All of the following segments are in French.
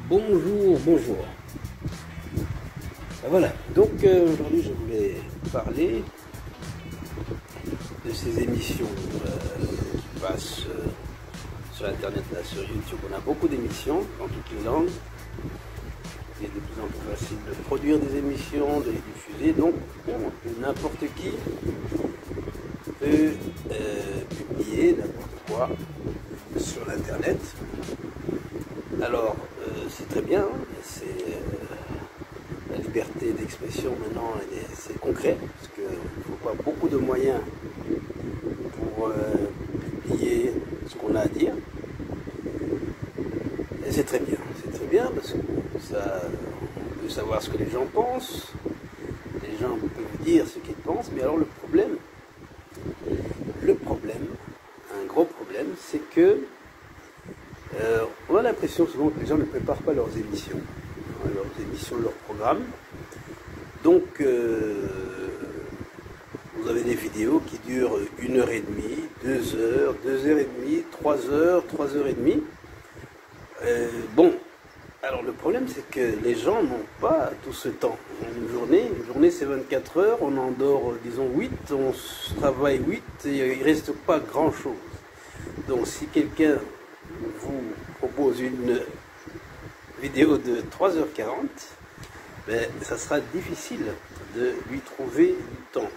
Bonjour, bonjour. Voilà, donc aujourd'hui je voulais parler de ces émissions qui passent sur Internet, là, sur YouTube. On a beaucoup d'émissions dans toutes les langues. Il est de plus en plus facile de produire des émissions, de les diffuser, donc n'importe qui peut publier n'importe quoi sur l'Internet. Alors, c'est très bien, c'est la liberté d'expression maintenant, c'est concret, parce qu'il ne faut pas beaucoup de moyens pour publier ce qu'on a à dire. Et c'est très bien parce que ça, on peut savoir ce que les gens pensent, les gens peuvent dire ce qu'ils pensent, mais alors le problème, un gros problème, c'est que on a l'impression souvent que les gens ne préparent pas leurs émissions, leurs programmes. Donc, vous avez des vidéos qui durent 1h30, 2h, 2h30, 3h, 3h30. Bon, alors le problème c'est que les gens n'ont pas tout ce temps. Une journée c'est 24 heures, on en dort disons 8, on travaille 8 et il ne reste pas grand chose. Donc si quelqu'un vous propose une vidéo de 3h40, ben, ça sera difficile de lui trouver du temps.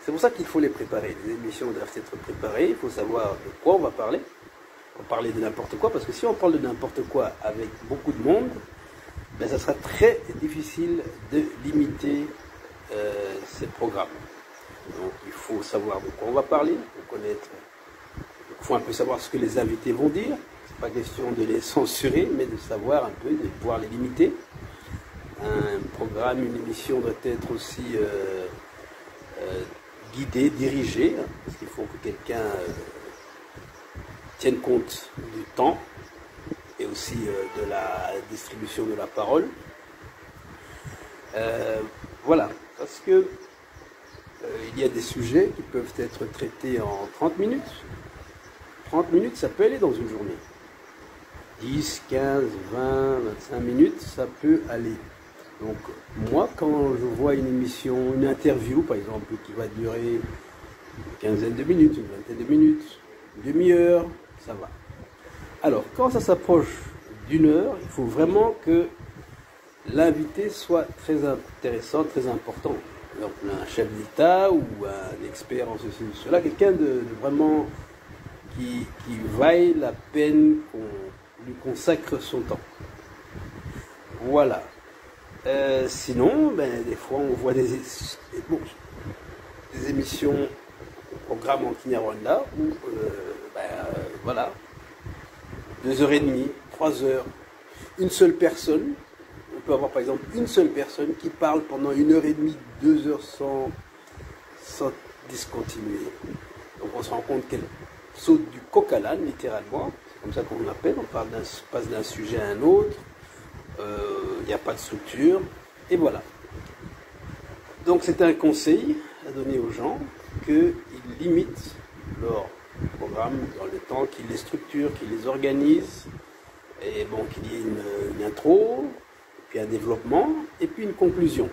C'est pour ça qu'il faut les préparer. Les émissions doivent être préparées, il faut savoir de quoi on va parler. On va parler de n'importe quoi, parce que si on parle de n'importe quoi avec beaucoup de monde, ben, ça sera très difficile de limiter ces programmes. Donc il faut savoir de quoi on va parler, faut connaître. Il faut un peu savoir ce que les invités vont dire. C'est pas question de les censurer, mais de savoir un peu, de pouvoir les limiter. Un programme, une émission doit être aussi guidé, dirigé, parce qu'il faut que quelqu'un tienne compte du temps et aussi de la distribution de la parole. Voilà, parce que il y a des sujets qui peuvent être traités en 30 minutes. 30 minutes, ça peut aller dans une journée. 10, 15, 20, 25 minutes, ça peut aller. Donc, moi, quand je vois une émission, une interview, par exemple, qui va durer une quinzaine de minutes, une vingtaine de minutes, une demi-heure, ça va. Alors, quand ça s'approche d'une heure, il faut vraiment que l'invité soit très intéressant, très important. Donc, un chef d'État ou un expert en ceci ou cela, quelqu'un de vraiment qui vaille la peine qu'on lui consacre son temps. Voilà. Sinon, ben, des fois, on voit des émissions, programmes en Kinyarwanda, où, voilà, 2h30, 3h, une seule personne. On peut avoir, par exemple, une seule personne qui parle pendant 1h30, 2h sans discontinuer. Donc, on se rend compte qu'elle saute du coq à l'âne, littéralement. C'est comme ça qu'on appelle. On passe d'un sujet à un autre. Il n'y a pas de structure. Et voilà. Donc c'est un conseil à donner aux gens qu'ils limitent leur programme dans le temps, qu'ils les structurent, qu'ils les organisent. Et bon, qu'il y ait une intro, puis un développement, et puis une conclusion.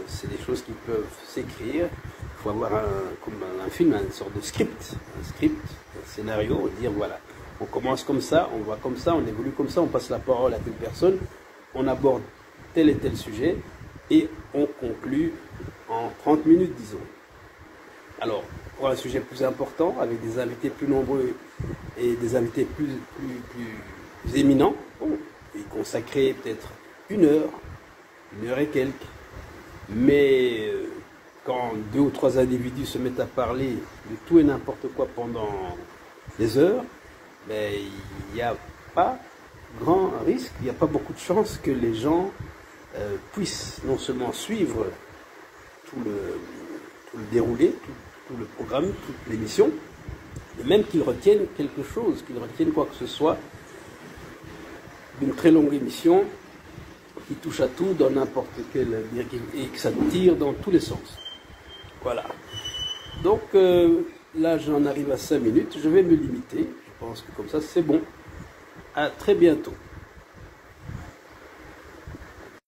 C'est des choses qui peuvent s'écrire. Il faut avoir comme un film, une sorte de script, un scénario, dire voilà, on commence comme ça, on va comme ça, on évolue comme ça, on passe la parole à telle personne, on aborde tel et tel sujet, et on conclut en 30 minutes, disons. Alors, pour un sujet plus important, avec des invités plus nombreux et des invités plus éminents, bon, y consacrer peut-être une heure et quelques, mais quand 2 ou 3 individus se mettent à parler de tout et n'importe quoi pendant des heures, ben, il n'y a pas grand risque, il n'y a pas beaucoup de chances que les gens puissent non seulement suivre tout le déroulé, tout le programme, toute l'émission, mais même qu'ils retiennent quelque chose, qu'ils retiennent quoi que ce soit d'une très longue émission qui touche à tout dans n'importe quel et que ça tire dans tous les sens. Voilà. Donc là, j'en arrive à 5 minutes. Je vais me limiter. Je pense que comme ça, c'est bon. À très bientôt.